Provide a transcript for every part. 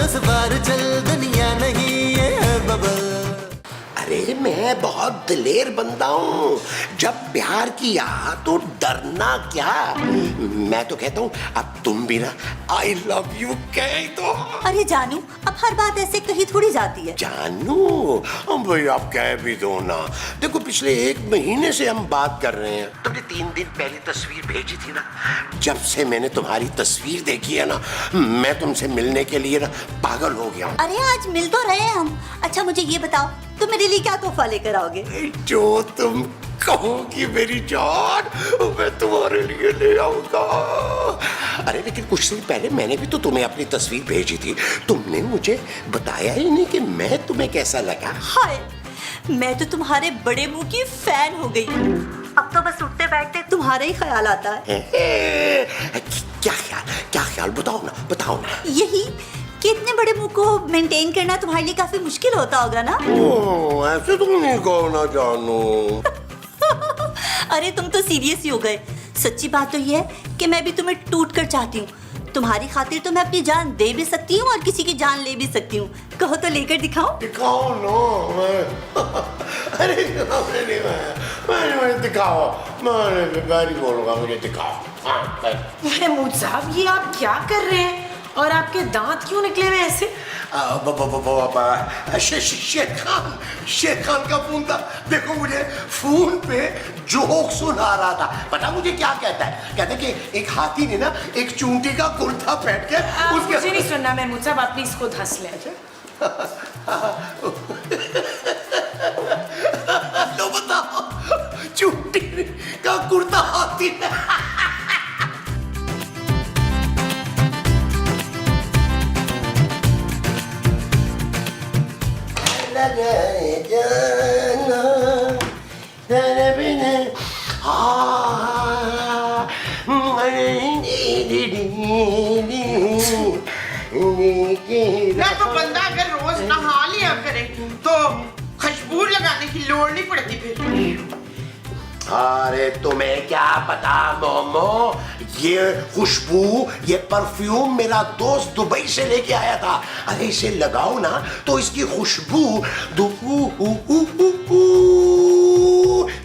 इस बार चल दुनिया नहीं ये है बबल। अरे मैं बहुत दिलेर बंदा हूँ, जब प्यार किया तो डरना क्या। मैं तो कहता हूँ अब तुम भी ना आई लव यू कह दो। अरे जानू, अब हर बात ऐसे कही थोड़ी जाती है। जानू भाई आप कह भी दो ना। देखो पिछले 1 महीने से हम बात कर रहे हैं, तुमने 3 दिन पहले तस्वीर भेजी थी ना। जब से मैंने तुम्हारी तस्वीर देखी है ना, मैं तुमसे मिलने के लिए ना पागल हो गया हूँ। अरे आज मिल तो रहे हैं हम। अच्छा मुझे ये बताओ, तुम मेरे लिए क्या तोहफा लेकर आओगे? जो तुम कहोगी मेरी जान, मैं तुम्हारे लिए ले आऊंगा। अरे लेकिन कुछ दिन पहले मैंने भी तो तुम्हें अपनी तस्वीर भेजी थी, तुमने मुझे बताया ही नहीं कि मैं तुम्हें कैसा लगा। हाय, मैं तो तुम्हारे बड़े मुंह की फैन हो गई। अब तो बस उठते बैठते तुम्हारा ही ख्याल आता है। क्या ख्याल बताओ ना। यही कि इतने बड़े मुंह को मेंटेन करना तुम्हारे लिए काफी मुश्किल होता होगा ना। ऐसे तुम नहीं कहो ना जानू। अरे तुम तो सीरियस ही हो गए। सच्ची बात तो ये है कि मैं भी तुम्हें टूट कर चाहती हूँ। तुम्हारी खातिर तो मैं अपनी जान दे भी सकती हूँ और किसी की जान ले भी सकती हूँ। कहो तो लेकर दिखाओ ना। अरे मैंने दिखाओ, मैं नहीं बोलूंगा, मुझे दिखाओ। महमूद साहब ये आप क्या कर रहे हैं और आपके दांत क्यों निकले हुए ऐसे? शेर खान का फोन था। देखो मुझे फोन पे जोक सुना रहा था। पता मुझे क्या कहता है? कहता है कि एक हाथी ने ना एक चूंटी का कुर्ता पहन के उसके। मुझे नहीं सुनना महमूद साहब, आप प्लीज खुद हंस लें। लो बताओ, चूंटी का कुर्ता हाथी ने। ना तो बंदा अगर रोज नहा लिया करे तो खुशबू लगाने की लोड़ नहीं पड़ती फिर। अरे तुम्हें क्या पता मोमो, ये खुशबू, ये परफ्यूम मेरा दोस्त दुबई से लेके आया था। अरे इसे लगाओ ना तो इसकी खुशबू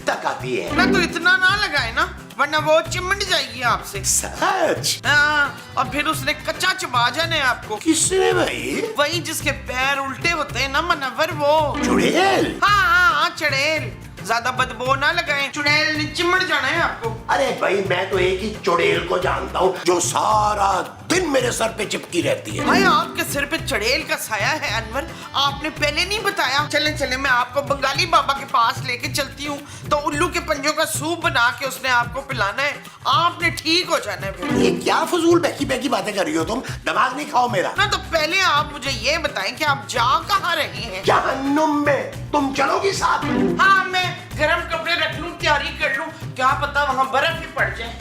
तक आती है। ना तो इतना ना लगाए ना, वरना वो चिमट जाएगी आपसे। सच? हाँ, और फिर उसने कच्चा चबा जाने आपको। किसने भाई? वही जिसके पैर उल्टे होते हैं ना मनव्वर, वो चुड़ैल। हाँ, चुड़ैल। ज्यादा बदबू ना लगाएं, चुड़ैल ने चिमट जाना है आपको। अरे भाई मैं तो एक ही चुड़ैल को जानता हूँ जो सारा दिन मेरे सर पे चिपकी रहती है। भाई आपके सिर पे चुड़ैल का साया है अनवर, आपने पहले नहीं बताया। चले मैं आपको बंगाली बाबा के पास लेके चलती हूँ, तो उल्लू के पंजों का सूप बना के उसने आपको पिलाना है, आपने ठीक हो जाना है फिर। ये क्या फजूल बहकी बातें कर रही हो तुम? दिमाग नहीं खाओ मेरा ना। तो पहले आप मुझे ये बताएं कि आप जा कहाँ रहे हैं? जहन्नुम में। तुम चलोगी साथ? हाँ, मैं गर्म कपड़े रख लूं, तैयारी कर लूं, क्या पता वहाँ बर्फ ही पड़ जाए।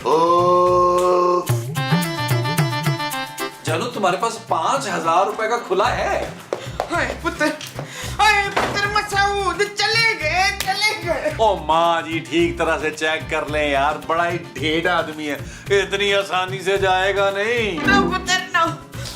जानू तुम्हारे पास 5000 रुपए का खुला है। हाय पुत्र मसूद, चले गए। ओ माँ जी ठीक तरह से चेक कर लें यार, बड़ा ही ढेर आदमी है, इतनी आसानी से जाएगा नहीं। ना पुत्र ना,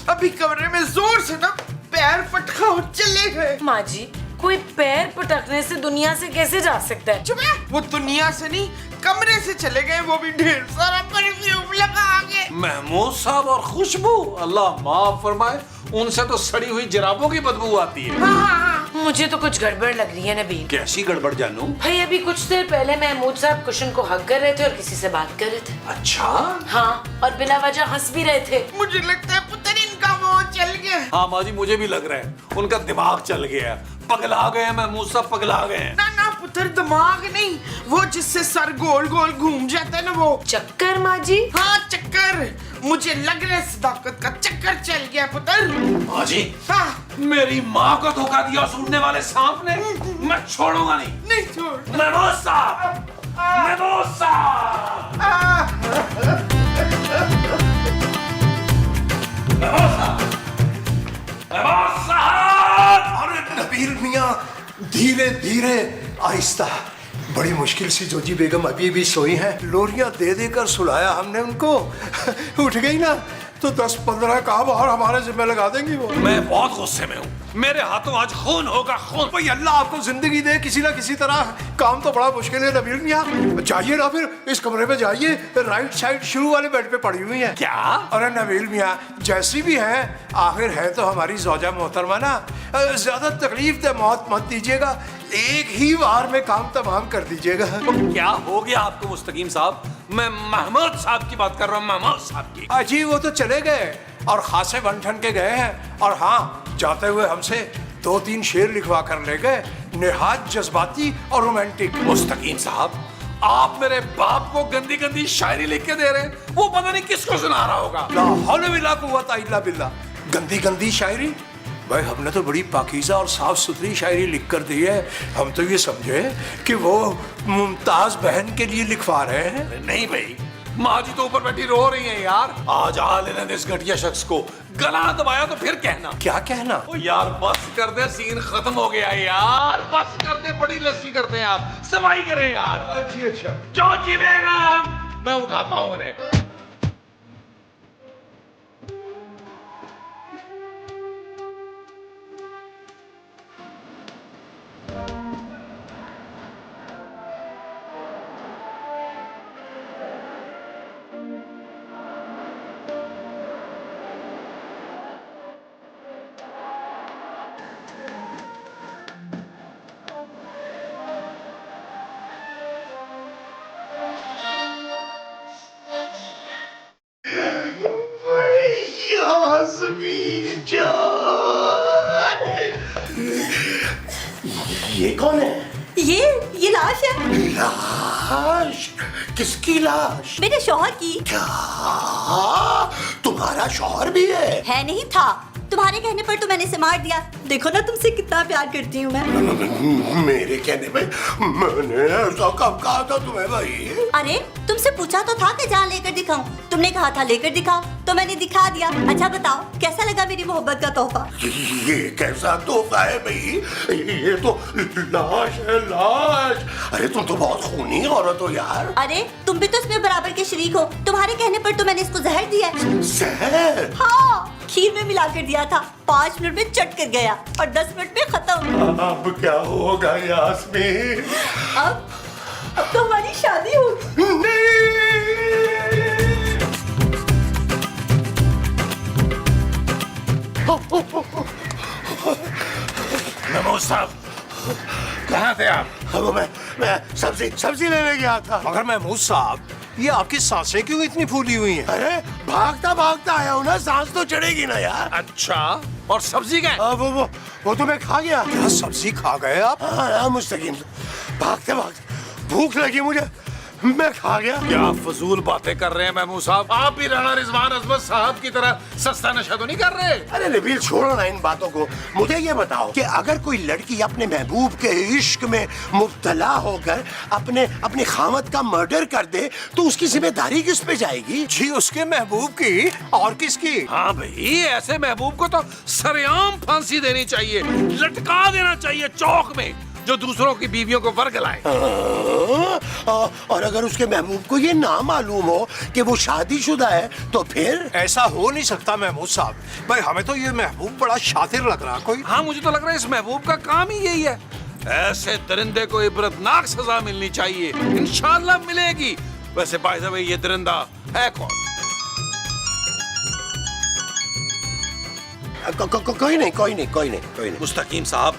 अभी कमरे में जोर से ना पैर पटका और चले गए। माँ जी, कोई पैर पटकने से दुनिया से कैसे जा सकता है? चुप है, वो दुनिया से नहीं कमरे से चले गए, वो भी ढेर सारा परफ्यूम लगा के। महमूद साहब और खुशबू, अल्लाह माफ फरमाए, उनसे तो सड़ी हुई जराबों की बदबू आती है। हाँ, मुझे तो कुछ गड़बड़ लग रही है नबील। कैसी गड़बड़ जानू? भाई अभी कुछ देर पहले महमूद साहब कुशन को हक कर रहे थे और किसी से बात कर रहे थे। अच्छा? हाँ, और बिना वजह हंस भी रहे थे। मुझे लगता है पुत्र इनका वो चल गया। हाँ माँ जी मुझे भी लग रहा है, उनका दिमाग चल गया, पगला गए। महमूद साहब पगला गए। ना पुत्र, दिमाग नहीं, वो जिससे सर गोल गोल घूम जाता है ना, वो चक्कर। माँ जी? हाँ चक्कर, मुझे लग रहा है सदाकत का चक्कर चल गया पुत्र। माँ जी, हाँ, मेरी माँ को धोखा दिया सूंघने वाले सांप ने, मैं छोड़ूंगा नहीं। नहीं छोड़। महमूद साहब, महमूद साहब, महमूद साहब। अरे नबील मियाँ, धीरे धीरे आहिस्ता। बड़ी मुश्किल से जोजी बेगम अभी भी सोई हैं। लोरियां दे देकर सुलाया हमने उनको। उठ गई ना तो 10-15 काम और हमारे जिम्मे लगा देंगी वो। मैं बहुत गुस्से में हूँ, मेरे हाथों आज खून होगा, खून। भाई अल्लाह आपको जिंदगी दे किसी ना किसी तरह। काम तो बड़ा मुश्किल है नबील मियां। जाइए ना फिर इस कमरे में जाइए, राइट साइड शुरू वाले बेड पे पड़ी हुई है। क्या? अरे नबील मियां जैसी भी है आखिर है तो हमारी ज़ौजा मोहतरमा ना। ज्यादा तकलीफ दे मौत मत दीजिएगा, एक ही बार में काम तमाम कर दीजिएगा। क्या हो गया आपको मुस्तकीम साहब? मैं महमूद साहब की बात कर रहा हूँ, महमूद साहब की। अजी वो तो चले गए और खासे बन ठन के गए हैं। और हाँ, जाते हुए हमसे 2-3 शेर लिखवा कर ले गए, निहायत जज्बाती और रोमांटिक। मुस्तकीम साहब, आप मेरे बाप को गंदी गंदी शायरी लिख के दे रहे हैं, वो पता नहीं किसको सुना रहा होगा। ला हौला वला कुव्वता इल्ला बिल्लाह। गंदी गंदी शायरी? भाई हमने तो बड़ी पाकीज़ा और साफ सुथरी शायरी लिख कर दी है। हम तो ये समझे कि वो मुमताज बहन के लिए लिखवा रहे हैं। नहीं भाई, माँ जी तो ऊपर बैठी रो रही है यार। आज आ लेने दे इस घटिया शख्स को, गला दबाया तो फिर कहना। क्या कहना? ओ यार बस कर दे, सीन खत्म हो गया यार, बस कर दे, बड़ी लस्सी करते हैं आप, सफाई करें यार। अच्छा जो जीवेगा मैं उठाता हूँ उन्हें। ये कौन है? ये लाश है। लाश? किसकी लाश? मेरे शौहर की। क्या तुम्हारा शौहर भी है? नहीं था, तुम्हारे कहने पर तो मैंने इसे मार दिया। देखो ना तुमसे कितना प्यार करती हूँ मैं। मेरे कहने पे मैंने ऐसा कब कहा था तुम्हें भाई? अरे तुमसे पूछा तो था कि जहाँ लेकर दिखाऊं, तुमने कहा था लेकर दिखाओ, तो मैंने दिखा दिया। अच्छा बताओ कैसा लगा मेरी मोहब्बत का तोहफा? ये कैसा तोहफा है भाई? ये तो लाश है, लाश। अरे तुम तो बहुत खूनी औरत हो यार। अरे तुम भी तो इसमें बराबर के शरीक हो, तुम्हारे कहने पर तो मैंने इसको जहर दिया। जहर? हाँ, खीर में मिलाकर दिया था। 5 मिनट में चट कर गया और 10 मिनट में खत्म। अब क्या होगा यास्मीन? अब तो हमारी शादी होगी। महमूद साहब, कहाँ थे आप? अब मैं सब्जी लेने गया था। मगर महमूद साहब, ये आपकी सांसें क्यों इतनी फूली हुई हैं? अरे भागता भागता आया हूँ ना, सांस तो चढ़ेगी ना यार। अच्छा, और सब्जी का? वो तो मैं खा गया। क्या सब्जी खा गए आप? हाँ मुस्तकीम, भागते भागते भूख लगी मुझे, मैं खा गया। क्या फजूल बातें कर रहे हैं महमूद साहब? आप भी राणा रिजवान अजमत साहब की तरह सस्ता नशा तो नहीं कर रहे? अरे नबील छोड़ो ना इन बातों को। मुझे ये बताओ कि अगर कोई लड़की अपने महबूब के इश्क में मुब्तला होकर अपने खामद का मर्डर कर दे तो उसकी जिम्मेदारी किस पे जाएगी? जी उसके महबूब की और किसकी? हाँ भाई, ऐसे महबूब को तो सरेआम फांसी देनी चाहिए, लटका देना चाहिए चौक में, जो दूसरों की बीवियों को वर्गलाए। और अगर उसके महबूब को ये ना मालूम हो कि वो शादीशुदा है तो फिर? ऐसा हो नहीं सकता महमूद साहब। भाई हमें तो ये महबूब बड़ा शातिर लग रहा कोई। हाँ, मुझे तो लग रहा है इस महबूब का काम ही यही है। ऐसे दरिंदे को इबरतनाक सजा मिलनी चाहिए, इंशाल्लाह मिलेगी। वैसे बाय द वे ये दरिंदा है कौन? कोई नहीं। मुस्तकीम साहब,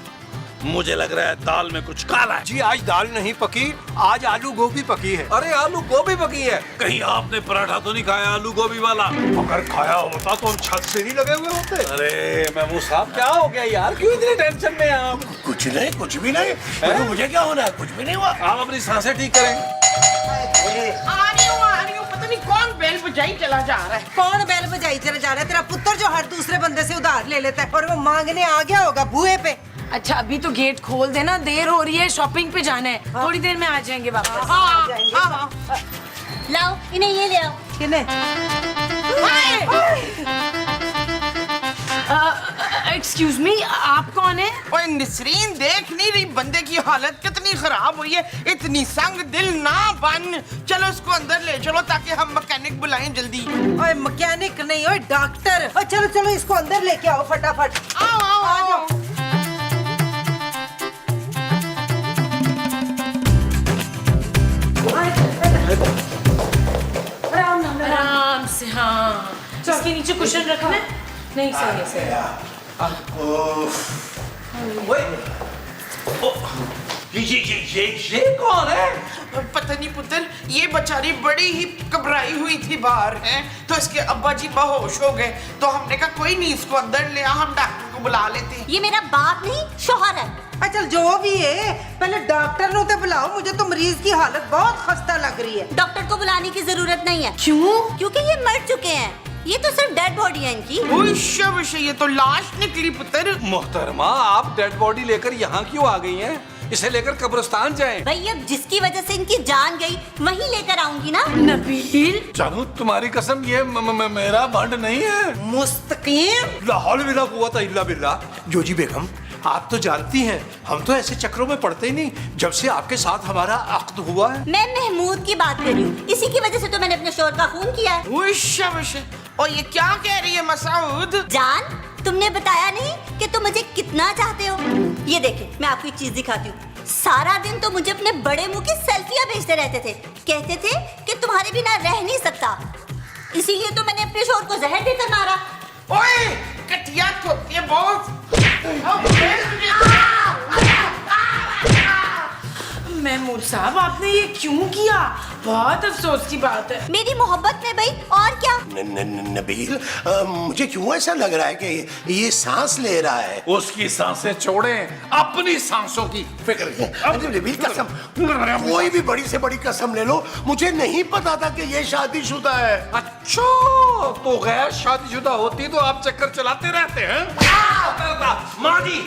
मुझे लग रहा है दाल में कुछ काला है। जी आज दाल नहीं पकी, आज आलू गोभी पकी है। अरे आलू गोभी पकी है? कहीं आपने पराठा तो नहीं खाया आलू गोभी वाला? अगर खाया होता तो हम छत से नहीं लगे हुए होते। अरे महमूद साहब, क्या हो गया यार, क्यों इतनी टेंशन में आप? कुछ नहीं, कुछ भी नहीं। तो मुझे क्या होना है? कुछ भी नहीं हुआ। आप अपनी सांसें ठीक करें। आ रही हूँ, पता नहीं कौन बेल बजाई चला जा रहा है। कौन बैल बजाई चला जा रहा है? तेरा पुत्र जो हर दूसरे बंदे से उधार ले लेता है और वो मांगने आ गया होगा बूहे पे। अच्छा अभी तो गेट खोल देना, देर हो रही है, शॉपिंग पे जाना है। थोड़ी देर में आ जाएंगे वापस। हाँ। लाओ इन्हें ये ले आओ। किने? एक्सक्यूज मी, आप कौन है? ओए नसरीन, देख नहीं रही बंदे की हालत कितनी खराब हुई है? इतनी संग दिल ना बन। चलो उसको अंदर ले चलो ताकि हम मैकेनिक बुलाएं जल्दी। ओए मैकेनिक नहीं, ओए डॉक्टर। ओए चलो चलो इसको अंदर लेके आओ फटाफट। आओ आओ आओ। आराम से, हाँ। इसके नीचे कुशन रखना है? नहीं, सही है, सही है। ये कौन है? पता नहीं पुत्र, ये बेचारी बड़ी ही घबराई हुई थी बाहर है, तो इसके अब्बा जी बेहोश हो गए, तो हमने कहा कोई नहीं, इसको अंदर ले आ, हम डॉक्टर को बुला लेते हैं। ये मेरा बाप नहीं शोहर है। चल जो भी है, पहले डॉक्टर नो ते बुलाओ, मुझे तो मरीज की हालत बहुत खस्ता लग रही है। डॉक्टर को बुलाने की जरूरत नहीं है। क्यों? क्योंकि ये मर चुके हैं, ये तो सिर्फ डेड बॉडी है इनकी। उश, ये तो लाश निकली पुत्र। मोहतरमा, आप डेड बॉडी लेकर यहाँ क्यों आ गई हैं? इसे लेकर कब्रिस्तान जाएं। भाई अब जिसकी वजह से इनकी जान गई वहीं लेकर आऊंगी ना। नबील, जानू तुम्हारी कसम, ये मेरा बंड नहीं है। मुस्तकीम। लाहौल बिला कुव्वत इल्ला बिल्लाह। जोजी बेगम, आप तो जानती हैं हम तो ऐसे चक्रों में पड़ते ही नहीं, जब से आपके साथ हमारा अक्द हुआ है। मैं महमूद की बात कर रही हूँ, इसी की वजह से तो मैंने अपने शोहर का खून किया है। उश, और ये क्या कह रही है मसूद? जान, तुमने बताया नहीं कि तुम मुझे कितना चाहते हो। ये देखे, मैं आपको एक चीज दिखाती हूँ। सारा दिन तो मुझे अपने बड़े मुंह की सेल्फियां भेजते रहते थे, कहते थे कि तुम्हारे बिना रह नहीं सकता, इसीलिए तो मैंने अपने शोहर को जहर देकर मारा। ओए कटिया खोती है बहुत। महमूद साहब, आपने ये क्यों किया? बहुत अफसोस की बात है। मेरी मोहब्बत में भाई, और क्या। नबील, मुझे क्यों ऐसा लग रहा है कि ये सांस ले रहा है? उसकी सांसें छोड़ें, अपनी सांसों की फिक्र अरे नबील, कसम, कोई भी बड़ी से बड़ी कसम ले लो, मुझे नहीं पता था कि ये शादीशुदा है। अच्छा, तो गैर शादीशुदा होती तो आप चक्कर चलाते रहते हैं। माँ जी,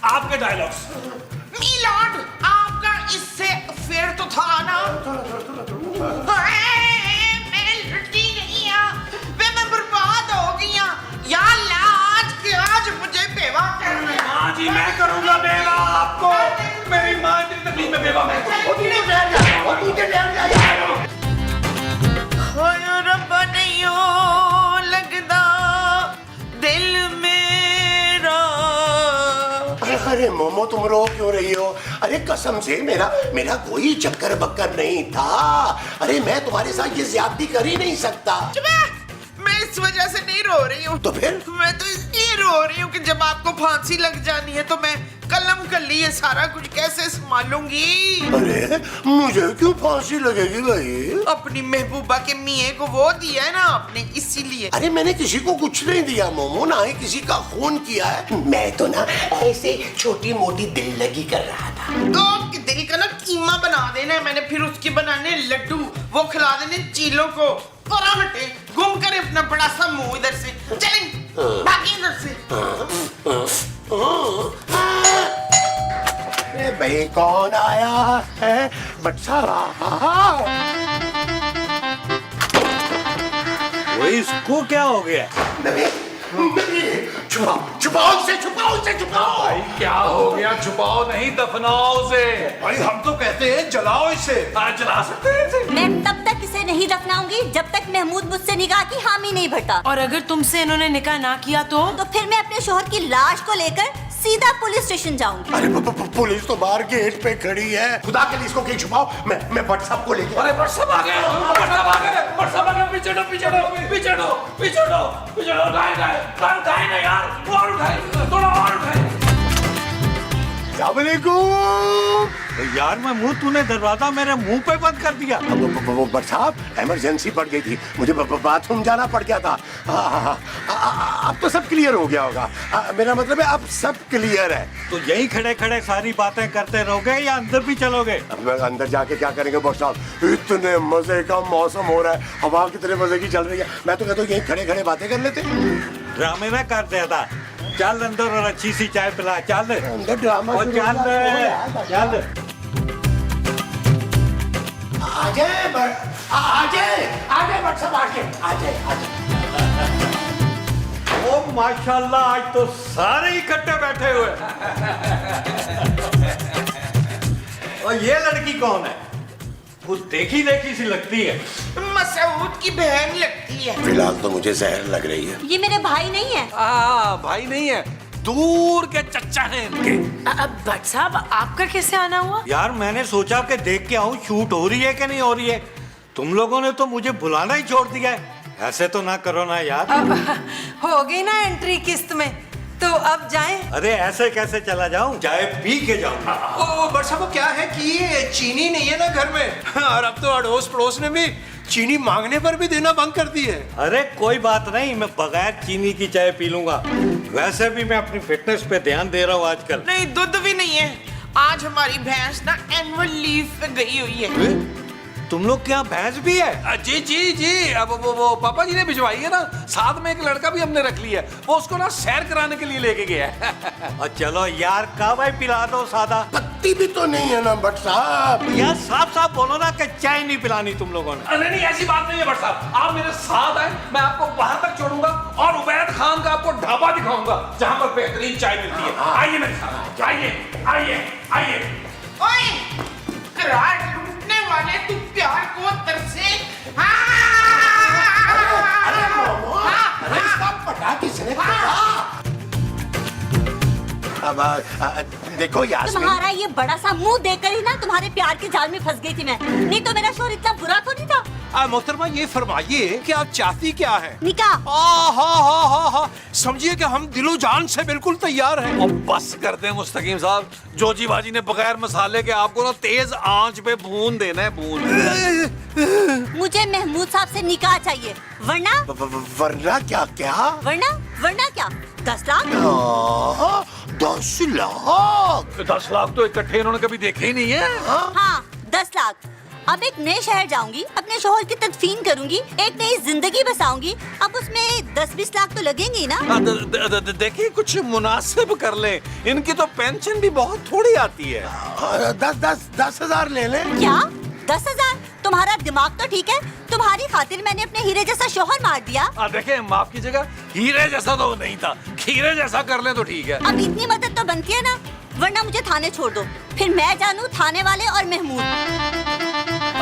आपके डायलॉग्स। मीलॉर्ड, आपका इससे फेर तो था ना? मैं लुटी गई मैं बर्बाद हो गई या आज मुझे बेवा करना। माँ जी, मैं करूंगा बेवा आपको। मेरी माँ इतनी तकलीफ में बेवा मैं रब्बा नहीं हो लगदा दिल मेरा। अरे मोमो, तुम रो क्यों रही हो? अरे कसम से मेरा कोई चक्कर बक्कर नहीं था। अरे मैं तुम्हारे साथ ये ज्यादती कर ही नहीं सकता। मैं इस वजह से नहीं रो रही हूँ। तो फिर? मैं तो इसलिए रो रही हूँ कि जब आपको फांसी लग जानी है तो मैं कलम कर लिए सारा कुछ कैसे संभालूंगी। अरे मुझे क्यों फांसी लगेगी भाई? अपनी महबूबा के मियाँ को वो दिया है ना आपने, इसीलिए। अरे मैंने किसी को कुछ नहीं दिया मोमो, ना ही किसी का खून किया है। मैं तो ना ऐसे छोटी मोटी दिल लगी कर रहा था। तो आपके दिल का ना कीमा बना देना है मैंने, फिर उसके बनाने लड्डू, वो खिला देने चीलों को। और हटे, घूम कर अपना बड़ा सा मुंह इधर से चलें, बाकी इधर से। भाई कौन आया है? बच्चा वो इसको क्या हो गया? छुपाओ उसे, छुपाओ उसे, छुपाओ। भाई क्या हो गया? छुपाओ नहीं, दफनाओ उसे। भाई हम तो कहते हैं जलाओ इसे। जला सकते हैं इसे? मैं तब तक इसे नहीं दफनाऊंगी जब तक महमूद मुझसे निकाह की हामी नहीं भरता। और अगर तुमसे इन्होंने निकाह ना किया तो फिर मैं अपने शोहर की लाश को लेकर सीधा पुलिस स्टेशन जाऊंगी। अरे पुलिस तो बाहर गेट पे खड़ी है। खुदा के लिए इसको कहीं छुपाओ, मैं व्हाट्सएप को लेके। अरे व्हाट्सएप आ गया, व्हाट्सएप आ गया, व्हाट्सएप आ गया। पीछे हटो, पीछे हटो, पीछे हटो, पीछे हटो, पीछे हटो। उठाए ना यार, और उठाए, थोड़ा और उठाए। यार महमूद, तूने दरवाजा मेरे मुंह पे बंद कर दिया। बट साहब, इमरजेंसी पड़ गई थी, मुझे बाथरूम जाना पड़ गया था। अब तो सब क्लियर हो गया होगा। मेरा मतलब है अब सब क्लियर है। तो यही खड़े खड़े सारी बातें करते रहोगे या अंदर भी चलोगे? अब मैं अंदर जाके क्या करेंगे बट साहब? इतने मजे का मौसम हो रहा है, हवा कितने मजे की चल रही है। मैं तो कहता हूँ यही खड़े खड़े बातें कर लेते। ड्रामे में कर देता। चल अंदर और अच्छी सी चाय पिला। चल अंदर ड्रामा और चल चल। आजे बट साहब, आजे। ओ माशाल्लाह, आज तो सारे इकट्ठे बैठे हुए। और ये लड़की कौन है? कुछ देखी देखी सी लगती है। मसूद की बहन लगती है। फिलहाल तो मुझे जहर लग रही है। ये मेरे भाई नहीं है। भाई नहीं है, दूर के चच्चा हैं इनके। भट्ट साहब, आपका कैसे आना हुआ? यार मैंने सोचा कि देख के आऊं शूट हो रही है कि नहीं हो रही है। तुम लोगों ने तो मुझे बुलाना ही छोड़ दिया है। ऐसे तो ना करो ना यार। अब हो गई ना एंट्री किस्त में, तो अब जाएं। अरे ऐसे कैसे चला जाऊं? चाय पी के जाऊंगा। ओ बट साहब, वो क्या है कि ये चीनी नहीं है ना घर में, और अब तो अड़ोस पड़ोस ने भी चीनी मांगने पर भी देना बंद कर दी है। अरे कोई बात नहीं, मैं बगैर चीनी की चाय पी लूंगा। वैसे भी मैं अपनी फिटनेस पे ध्यान दे रहा हूँ आजकल। नहीं, दूध भी नहीं है। आज हमारी भैंस ना एनुअल लीव पे गई हुई है। तुम लोग क्या भैंस भी है? जी जी जी, अब वो पापा जी ने भिजवाई है ना। साथ में एक लड़का भी हमने रख लिया है, वो उसको ना सैर कराने के लिए लेके गया है। और चलो यार, का भाई पिला दो सादा। पत्ती भी तो नहीं है ना भट्ट साहब। यार साफ साफ बोलो ना कि चाय नहीं पिलानी तुम लोगों ने। अरे नहीं, ऐसी बात नहीं है भट्ट साहब। आप मेरे साथ आए, मैं आपको वहां तक छोड़ूंगा और उबैद खान का आपको ढाबा दिखाऊंगा जहां पर बेहतरीन चाय मिलती है। आइए मेरे साथ, आइए आइए आइए। ओए, करार लूटने वाले, तू प्यार को तरसे। अरे मोमो, अरे इसका पटा किसने पटा? अब देखो यास्मीन, तुम्हारा ये बड़ा सा मुंह देखकर ही ना तुम्हारे प्यार के जाल में फंस गई थी मैं। नहीं तो मेरा शोर इतना बुरा तो नहीं था। मोहतरमा, ये फरमाइए कि आप चाहती क्या है? निकाह। हाँ, समझिए कि हम दिलो जान से बिल्कुल तैयार हैं। और बस कर दे मुस्तकीम साहब, जोजी बाजी ने बगैर मसाले के आपको ना तेज आंच पे भून देना है, भून। मुझे महमूद साहब से निकाह चाहिए, वरना वरना क्या क्या? वरना क्या? 10 लाख। 10 लाख? 10 लाख तो इकट्ठे इन्होंने कभी देखे ही नहीं है। हाँ, 10 लाख। अब एक नए शहर जाऊंगी, अपने शोहर की तदफीन करूंगी, एक नई जिंदगी बसाऊंगी। अब उसमें 10-20 लाख तो लगेंगे ही ना। देखिए, कुछ मुनासिब कर ले। इनकी तो पेंशन भी बहुत थोड़ी आती है। 10,000 ले लें। क्या? 10,000? तुम्हारा दिमाग तो ठीक है। तुम्हारी खातिर मैंने अपने हीरे जैसा शोहर मार दिया। देखिए, माफ कीजिएगा, हीरे जैसा तो नहीं था, खीरे जैसा कर ले तो ठीक है। अब इतनी मदद तो बनती है ना, वरना मुझे थाने छोड़ दो, फिर मैं जानू थाने वाले और महमूद।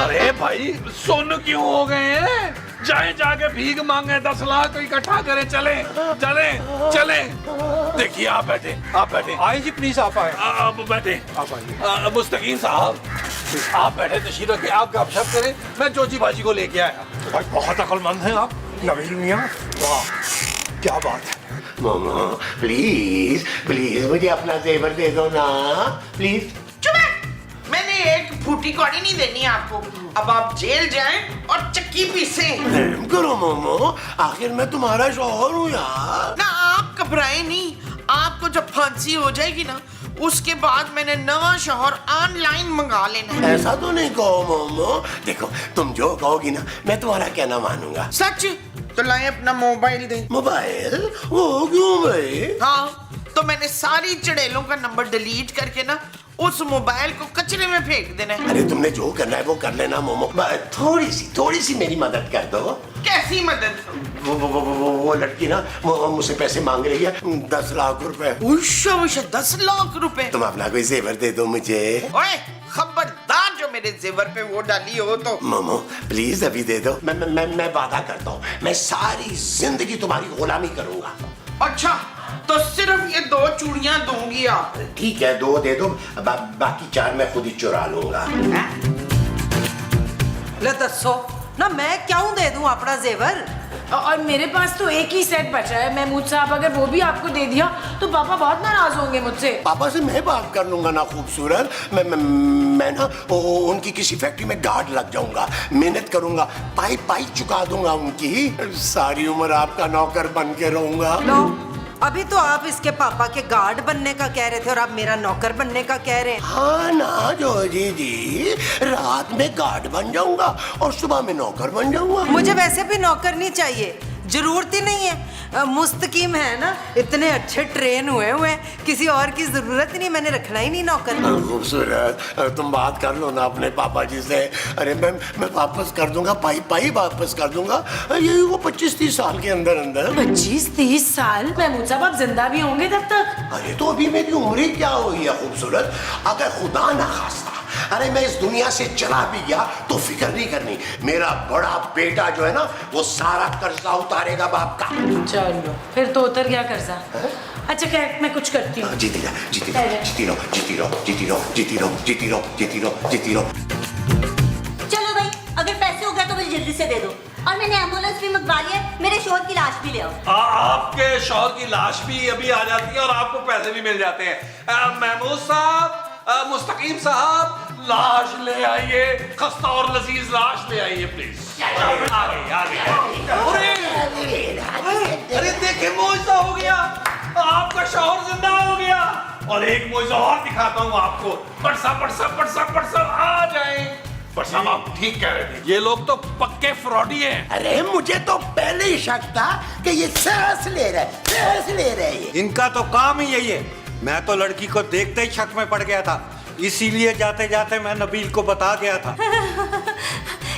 अरे भाई, सुन क्यों हो गए हैं? जाए जाके भीख मांगे, 10 लाख इकट्ठा करें, चले चले चले। देखिए, आप बैठे। आइए जी, प्लीज आप आए। आप बैठे। आप आइए। मुस्तकीम साहब, आप बैठे, तशरीफ रखिए, आप गपशप करें, मैं जोजी बाजी को लेके आया। भाई बहुत अक्लमंद हैं आप नबील मियां। वाह, क्या बात है। मोमो, प्लीज मुझे अपना जेवर दे दो ना, प्लीज। चुप है। मैंने एक फूटी कौड़ी नहीं देनी आपको। अब आप जेल जाएं और चक्की पीसे। रहम करो मोमो, आखिर मैं तुम्हारा शौहर हूँ यार। ना, आप घबराए नहीं। आपको जब फांसी हो जाएगी ना, उसके बाद मैंने नवा शौहर ऑनलाइन मंगा लेना है। ऐसा तो नहीं कहो मोमो। देखो, तुम जो कहोगी ना, मैं तुम्हारा कहना मानूंगा। सच? तो लाए अपना मोबाइल दे। मोबाइल? वो क्यों भाई? हाँ, तो मैंने सारी चुड़ैलों का नंबर डिलीट करके ना उस मोबाइल को कचरे में फेंक देना है। अरे तुमने जो करना है वो कर लेना मोमो। थोड़ी सी मेरी मदद कर दो। कैसी मदद? वो लड़की ना मुझसे पैसे मांग रही है, 10 लाख रुपए। उश्शा 10 लाख रुपए। तुम अपना कोई जेवर दे दो मुझे। ओए, खबरदार जो मेरे जेवर पे वो डाली हो तो। मोमो, प्लीज अभी दे दो। मैं वादा करता हूँ, मैं सारी जिंदगी तुम्हारी गुलामी करूंगा। अच्छा, तो सिर्फ ये 2 चूड़ियां दूंगी आप? ठीक है, 2 दे दो, बाकी 4 मैं खुद ही चुरा लूंगा। ले दसो ना, मैं क्यों दे दूं अपना जेवर? और मेरे पास तो एक ही सेट बचा है महमूद साहब, अगर वो भी आपको दे दिया तो पापा बहुत नाराज होंगे मुझसे। पापा से मैं बात कर लूंगा ना खूबसूरत। मैं ना उनकी किसी फैक्ट्री में गार्ड लग जाऊंगा, मेहनत करूंगा, पाई चुका दूंगा उनकी। सारी उम्र आपका नौकर बन के रहूंगा। लो, अभी तो आप इसके पापा के गार्ड बनने का कह रहे थे और आप मेरा नौकर बनने का कह रहे हैं। हाँ ना जोजी जी, रात में गार्ड बन जाऊंगा और सुबह में नौकर बन जाऊंगा। मुझे वैसे भी नौकर नहीं चाहिए, जरूरत ही नहीं है। मुस्तकीम है ना, इतने अच्छे ट्रेन हुए हैं, किसी और की जरूरत ही नहीं, मैंने रखना ही नहीं नौकर। खूबसूरत, तुम बात कर लो ना अपने पापा जी से। अरे मैं वापस कर दूंगा, पाई वापस कर दूंगा, यही वो 25-30 साल के अंदर अंदर। 25-30 साल? महमूद साहब आप जिंदा भी होंगे तब तक? अरे तो अभी मेरी उम्र ही क्या हुई है खूबसूरत, अगर खुदा ना खास्ता अरे मैं इस दुनिया से चला भी गया तो फिक्र नहीं करनी, मेरा बड़ा बेटा जो है ना वो सारा कर्जा उतारेगा बाप का। चलो फिर तो उतर गया कर्जा। अच्छा क्या मैं कुछ करती हूँ। जीती रहो। चलो भाई, अगर पैसे हो गए तो मुझे जल्दी से दे दो, और मैंने एम्बुलेंस भी मंगवा लिया, मेरे शोहर की लाश भी ले आओ। आपके शौहर की लाश भी अभी आ जाती है और आपको पैसे भी मिल जाते हैं। महमूद साहब, मुस्तकीम साहब, लाश ले आइए, खस्ता और लजीज लाश ले आइए प्लीज। आ गई। अरे देखिए मुआवजा हो गया, आपका शौहर जिंदा हो गया। और एक मुआवजा और दिखाता हूँ आपको। पट आ जाए। पर साहब आप ठीक कह रहे थे, ये लोग तो पक्के फ्रॉडी हैं। अरे मुझे तो पहले ही शक था कि ये सांस ले रहे हैं। इनका तो काम ही यही है। मैं तो लड़की को देखते ही शक में पड़ गया था, इसीलिए जाते जाते मैं नबील को बता गया था।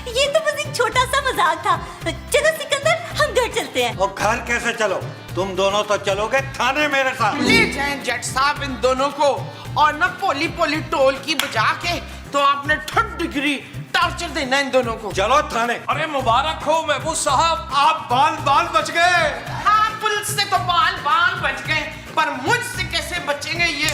ये तो बस एक छोटा सा मजाक था। चलो सिकंदर, हम घर चलते हैं। और घर कैसे चलो, तुम दोनों तो चलोगे थाने मेरे साथ। ले जाएं जज साहब इन दोनों को, और ना पोली टोल की बजा के तो आपने 3rd डिग्री टॉर्चर देना इन दोनों को। चलो थाने। अरे मुबारक हो महबूब साहब, आप बाल बच गए। हाँ, पुलिस से तो बाल बच गए, पर मुझसे कैसे बचेंगे ये?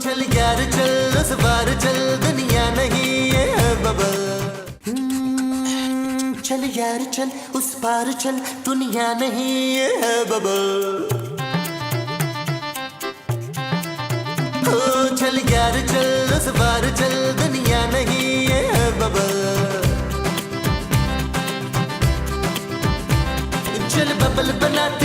चल यार चल, उस बार चल, दुनिया नहीं है बबल। चल यार चल, उस पार चल, दुनिया नहीं है बबल। चल यार चल, उस पार चल, दुनिया नहीं है बबल। चल बबल बनाते